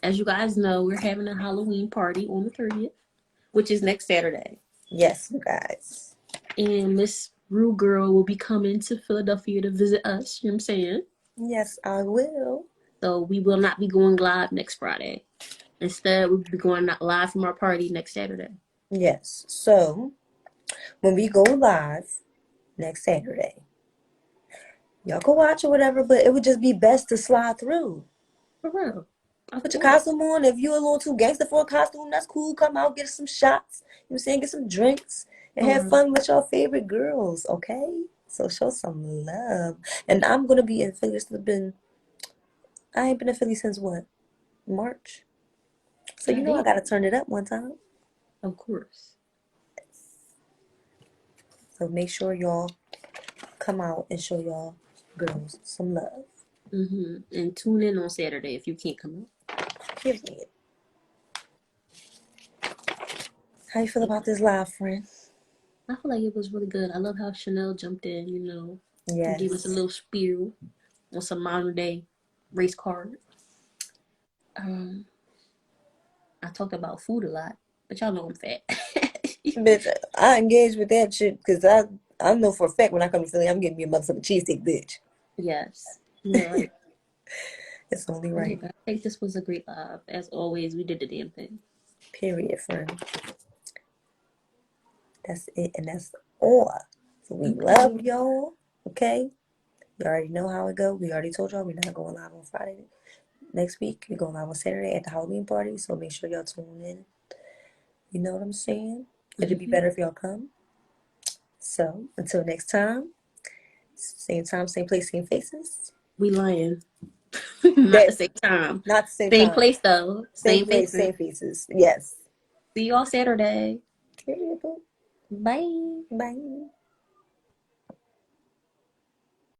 As you guys know, we're having a Halloween party on the 30th, which is next Saturday. Yes, you guys. And Miss Rue Girl will be coming to Philadelphia to visit us. You know what I'm saying? Yes, I will. So we will not be going live next Friday. Instead, we'll be going live from our party next Saturday. Yes. So when we go live next Saturday, y'all can watch or whatever, but it would just be best to slide through. For real. Of Put your course. costume on. If you're a little too gangster for a costume, that's cool. Come out, get some shots. You know what I'm saying? Get some drinks and have Or fun with your favorite girls, okay? So show some love. And I'm gonna be in Philly. I ain't been in Philly since what? March. So you know I goddamn. gotta turn it up one time. Of course. So make sure y'all come out and show y'all girls some love. And tune in on Saturday if you can't come Period. How you feel out. about this live, friend? I feel like it was really good. I love how Chanel jumped in, and gave us a Yes. little spiel on some modern day race card. Um, I talked about food a lot, but y'all know I'm fat. Bitch, I engage with that shit because I know for a fact when I come to Philly, I'm getting me a motherfucking cheesesteak, bitch. Yes, you're right. It's only Okay, right. but I think this was a great live. As always, we did the damn thing. Period, friend. That's it, and that's all. So we Okay. love y'all. Okay, you already know how it go. We already told y'all we're not going live on Friday next week. We're going live on Saturday at the Halloween party. So make sure y'all tune in. You know what I'm saying? It'd be better if y'all come. So until next time, same place, same faces. We lying. Not the That same time. not the same Same time. place though. Same Same place, faces. same faces. Yes. See y'all Saturday. Period. Bye. Bye.